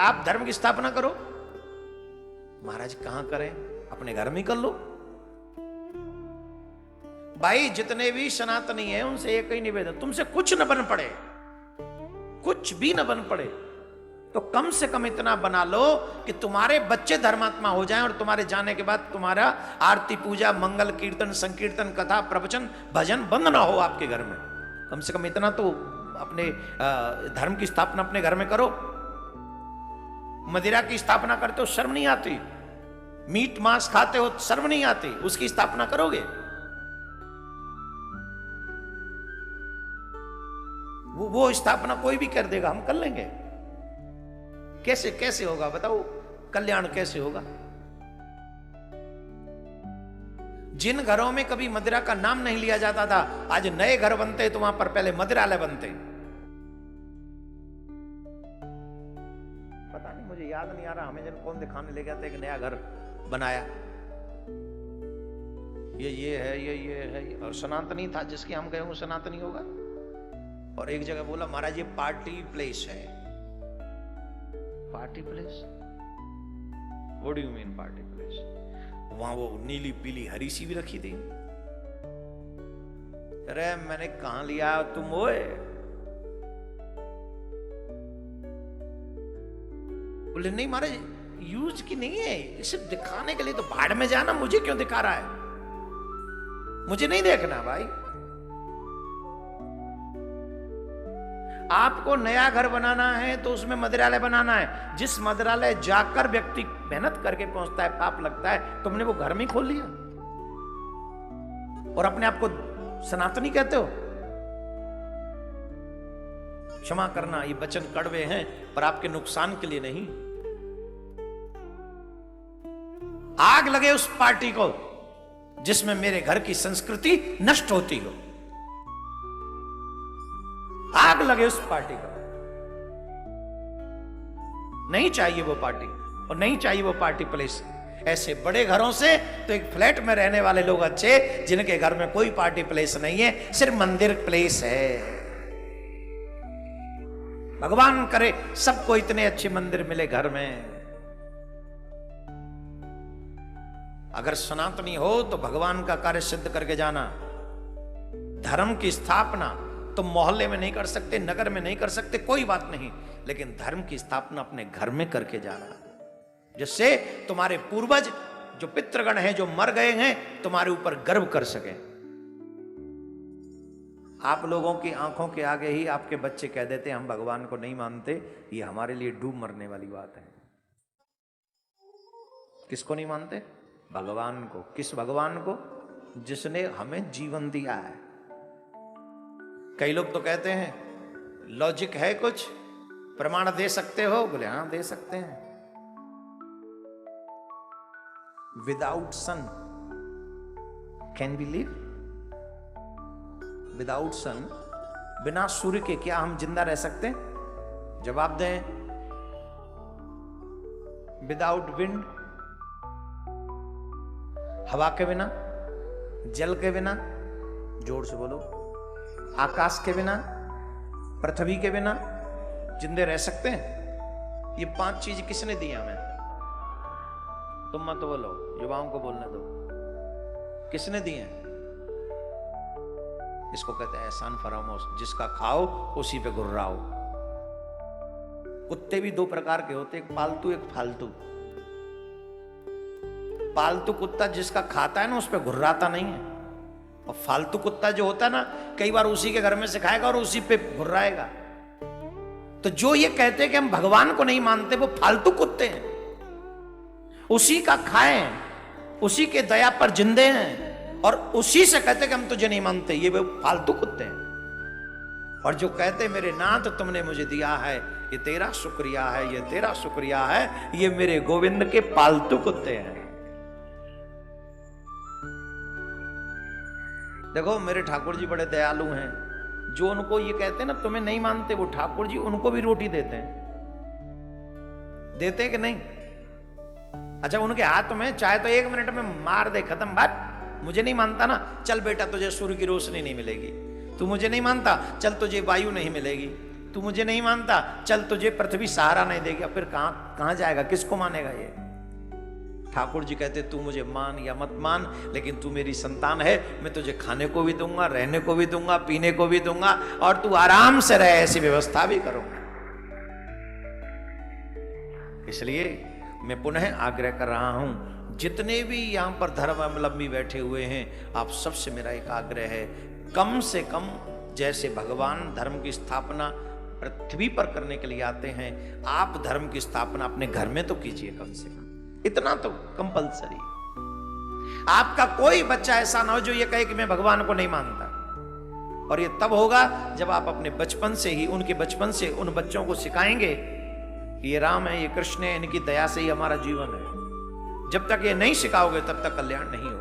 आप धर्म की स्थापना करो। महाराज कहां करें, अपने घर में ही कर लो। भाई जितने भी सनातनी हैं उनसे एक ही निवेदन, तुमसे कुछ न बन पड़े, कुछ भी न बन पड़े, तो कम से कम इतना बना लो कि तुम्हारे बच्चे धर्मात्मा हो जाएं और तुम्हारे जाने के बाद तुम्हारा आरती पूजा मंगल कीर्तन संकीर्तन कथा प्रवचन भजन बंद ना हो आपके घर में। कम से कम इतना तो अपने धर्म की स्थापना अपने घर में करो। मदिरा की स्थापना करते हो शर्म नहीं आती, मीट मांस खाते हो शर्म नहीं आती, उसकी स्थापना करोगे? वो स्थापना कोई भी कर देगा, हम कर लेंगे। कैसे कैसे होगा बताओ, कल्याण कैसे होगा? जिन घरों में कभी मदिरा का नाम नहीं लिया जाता था, आज नए घर बनते तो वहां पर पहले मदिरालय बनते। पता नहीं, मुझे याद नहीं आ रहा, हमें जन कौन दिखाने ले गया था, एक नया घर बनाया, ये है ये है, और सनातनी था, जिसकी हम गए वो सनातनी होगा। और एक जगह बोला महाराज ये पार्टी प्लेस है। Party place? What do you mean party place? वहां वो नीली पीली हरी सी भी रखी थी। अरे मैंने कहां लिया तुम? ओए बोले नहीं महाराज यूज की नहीं है, इसे दिखाने के लिए। तो भाड़ में जाना, मुझे क्यों दिखा रहा है? मुझे नहीं देखना भाई। आपको नया घर बनाना है तो उसमें मदिरालय बनाना है। जिस मदिरालय जाकर व्यक्ति मेहनत करके पहुंचता है, पाप लगता है, तुमने वो घर में खोल लिया और अपने आप को सनातनी कहते हो। क्षमा करना, ये वचन कड़वे हैं पर आपके नुकसान के लिए नहीं। आग लगे उस पार्टी को जिसमें मेरे घर की संस्कृति नष्ट होती हो, आग लगे उस पार्टी को। नहीं चाहिए वो पार्टी और नहीं चाहिए वो पार्टी प्लेस। ऐसे बड़े घरों से तो एक फ्लैट में रहने वाले लोग अच्छे, जिनके घर में कोई पार्टी प्लेस नहीं है, सिर्फ मंदिर प्लेस है। भगवान करे सबको इतने अच्छे मंदिर मिले घर में। अगर सनातनी हो तो भगवान का कार्य सिद्ध करके जाना। धर्म की स्थापना तो मोहल्ले में नहीं कर सकते, नगर में नहीं कर सकते, कोई बात नहीं, लेकिन धर्म की स्थापना अपने घर में करके जाना, जिससे तुम्हारे पूर्वज जो पितृगण हैं, जो मर गए हैं, तुम्हारे ऊपर गर्व कर सके। आप लोगों की आंखों के आगे ही आपके बच्चे कह देते हम भगवान को नहीं मानते, ये हमारे लिए डूब मरने वाली बात है। किसको नहीं मानते? भगवान को। किस भगवान को? जिसने हमें जीवन दिया है। कई लोग तो कहते हैं लॉजिक है, कुछ प्रमाण दे सकते हो? बोले हाँ दे सकते हैं। Without sun can we live? Without sun, बिना सूर्य के क्या हम जिंदा रह सकते हैं? जवाब दें। विदाउट विंड, हवा के बिना, जल के बिना, जोर से बोलो, आकाश के बिना, पृथ्वी के बिना जिंदे रह सकते हैं? ये 5 चीज किसने दी हमें? तुम मत बोलो, युवाओं को बोलने दो। किसने दी हैं? इसको कहते हैं एहसान फरामोश। जिसका खाओ उसी पे गुर्राओ। कुत्ते भी 2 प्रकार के होते, एक पालतू एक फालतू। पालतू कुत्ता जिसका खाता है ना, उस पे गुर्राता नहीं है। और फालतू कुत्ता जो होता है ना, कई बार उसी के घर में से खाएगा और उसी पे गुर्राएगा। तो जो ये कहते हैं कि हम भगवान को नहीं मानते, वो फालतू कुत्ते हैं। उसी का खाएं, उसी के दया पर जिंदे हैं और उसी से कहते कि हम तुझे नहीं मानते, ये वो फालतू कुत्ते हैं। और जो कहते मेरे नाथ तुमने मुझे दिया है, ये तेरा शुक्रिया है, ये तेरा शुक्रिया है, ये मेरे गोविंद के पालतू कुत्ते हैं। देखो मेरे ठाकुर जी बड़े दयालु हैं। जो उनको ये कहते हैं ना तुम्हें नहीं मानते, वो ठाकुर जी उनको भी रोटी देते हैं। देते हैं कि नहीं? अच्छा, उनके हाथ में चाहे तो 1 मिनट में मार दे, खत्म बात। मुझे नहीं मानता ना, चल बेटा तुझे सूर्य की रोशनी नहीं मिलेगी। तू मुझे नहीं मानता, चल तुझे वायु नहीं मिलेगी। तू मुझे नहीं मानता, चल तुझे पृथ्वी सहारा नहीं देगी, फिर कहां जाएगा, किसको मानेगा ये? ठाकुर जी कहते तू मुझे मान या मत मान, लेकिन तू मेरी संतान है, मैं तुझे खाने को भी दूंगा, रहने को भी दूंगा, पीने को भी दूंगा, और तू आराम से रहे ऐसी व्यवस्था भी करूंगा। इसलिए मैं पुनः आग्रह कर रहा हूं, जितने भी यहां पर धर्मावलंबी बैठे हुए हैं, आप सबसे मेरा एक आग्रह है, कम से कम जैसे भगवान धर्म की स्थापना पृथ्वी पर करने के लिए आते हैं, आप धर्म की स्थापना अपने घर में तो कीजिए, कम से कम इतना तो कंपलसरी। आपका कोई बच्चा ऐसा ना हो जो ये कहे कि मैं भगवान को नहीं मानता, और ये तब होगा जब आप अपने बचपन से ही, उनके बचपन से उन बच्चों को सिखाएंगे कि ये राम है, ये कृष्ण है, इनकी दया से ही हमारा जीवन है। जब तक ये नहीं सिखाओगे तब तक कल्याण नहीं होगा।